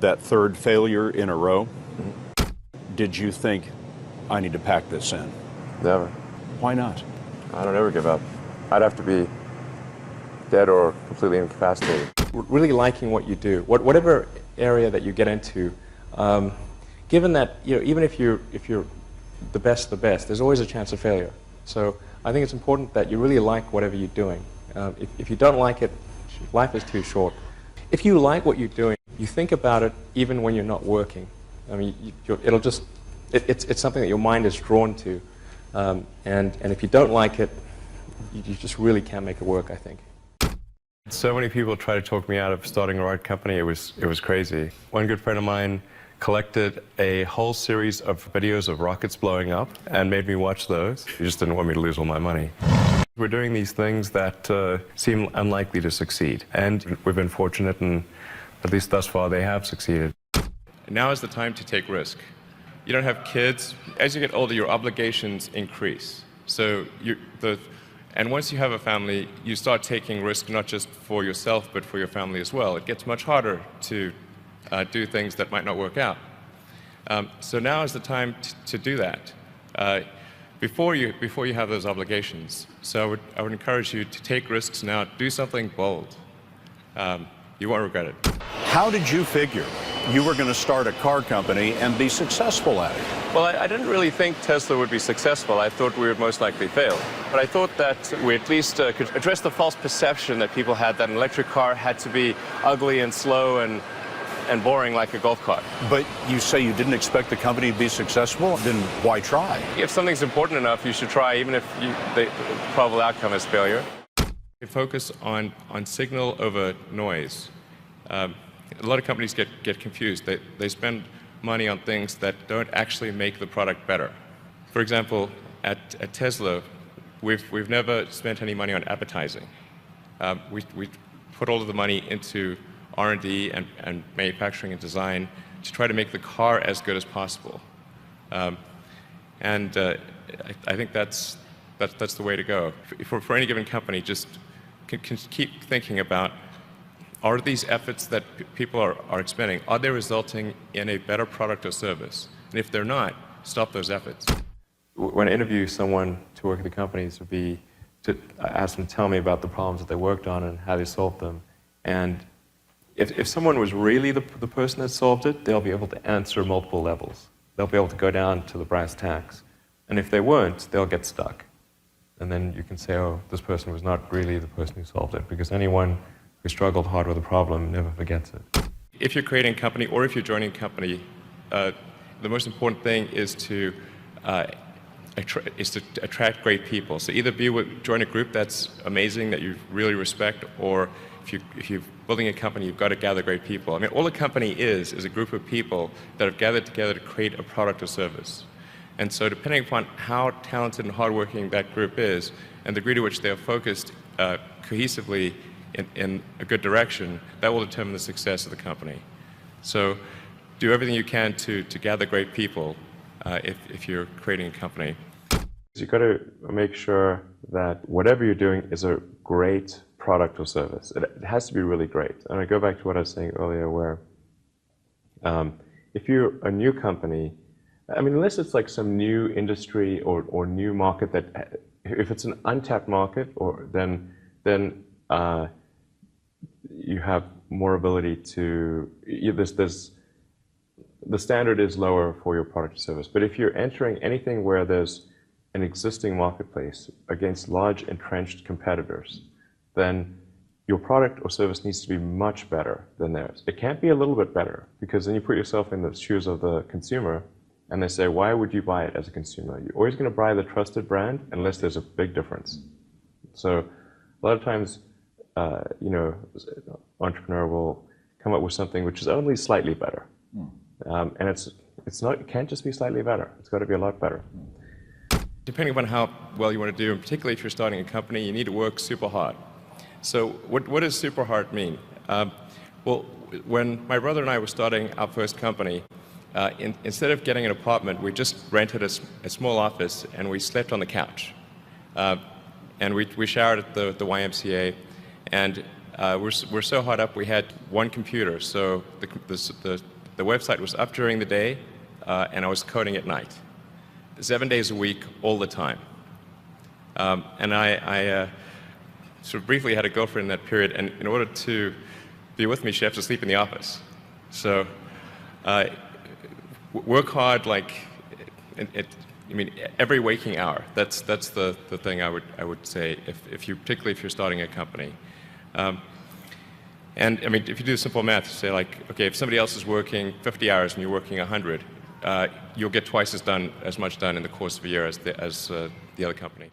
That third failure in a row, did you think, I need to pack this in? Never. Why not? I don't ever give up. I'd have to be dead or completely incapacitated. Really liking what you do, whatever area that you get into, given that even if you're the best, there's always a chance of failure. So I think it's important that you really like whatever you're doing. If you don't like it, life is too short. If you like what you're doing, you think about it even when you're not working. I mean, it's something that your mind is drawn to, and if you don't like it, you just really can't make it work, I think. So many people try to talk me out of starting a rocket company. It was crazy. One good friend of mine collected a whole series of videos of rockets blowing up and made me watch those. He just didn't want me to lose all my money. We're doing these things that seem unlikely to succeed, and we've been fortunate, and at least thus far they have succeeded. Now is the time to take risk. You don't have kids. As you get older, your obligations increase. So and once you have a family, you start taking risk not just for yourself, but for your family as well. It gets much harder to do things that might not work out. So now is the time to do that before you have those obligations. So I would encourage you to take risks now. Do something bold. You won't regret it. How did you figure you were going to start a car company and be successful at it? Well, I didn't really think Tesla would be successful. I thought we would most likely fail. But I thought that we at least could address the false perception that people had that an electric car had to be ugly and slow and boring like a golf cart. But you say you didn't expect the company to be successful, then why try? If something's important enough, you should try, even if the probable outcome is failure. You focus on signal over noise. A lot of companies get confused. They spend money on things that don't actually make the product better. For example, at Tesla, we've never spent any money on advertising. We put all of the money into R&D and manufacturing and design to try to make the car as good as possible. I think that's the way to go. For any given company, just can keep thinking about, are these efforts that people are expending, are they resulting in a better product or service? And if they're not, stop those efforts. When I interview someone to work at the companies, would be to ask them to tell me about the problems that they worked on and how they solved them. And if someone was really the person that solved it, they'll be able to answer multiple levels. They'll be able to go down to the brass tacks. And if they weren't, they'll get stuck. And then you can say, oh, this person was not really the person who solved it, because anyone who struggled hard with a problem never forgets it. If you're creating a company or if you're joining a company, the most important thing is to attract great people. So either join a group that's amazing, that you really respect, or if you're building a company, you've got to gather great people. I mean, all a company is a group of people that have gathered together to create a product or service. And so depending upon how talented and hardworking that group is, and the degree to which they are focused cohesively in a good direction, that will determine the success of the company. So do everything you can to gather great people if you're creating a company. You've got to make sure that whatever you're doing is a great product or service. It has to be really great. And I go back to what I was saying earlier, where if you're a new company, I mean, unless it's like some new industry or new market that, if it's an untapped market, then you have more ability to, the standard is lower for your product or service. But if you're entering anything where there's an existing marketplace against large entrenched competitors, then your product or service needs to be much better than theirs. It can't be a little bit better, because then you put yourself in the shoes of the consumer, and they say, why would you buy it as a consumer? You're always going to buy the trusted brand unless there's a big difference. So a lot of times, entrepreneur will come up with something which is only slightly better. And it can't just be slightly better. It's got to be a lot better. Depending upon how well you want to do, and particularly if you're starting a company, you need to work super hard. So what does super hard mean? Well, when my brother and I were starting our first company, instead of getting an apartment, we just rented a small office and we slept on the couch. And we showered at the YMCA, and we're so hot up, we had one computer. So the website was up during the day, and I was coding at night. 7 days a week, all the time. And I sort of briefly had a girlfriend in that period, and in order to be with me, she had to sleep in the office. So work hard, like, I mean, every waking hour. That's the thing I would say, particularly if you're starting a company. And I mean, if you do simple math, say like, okay, if somebody else is working 50 hours and you're working 100, you'll get twice as much done in the course of a year as the other company.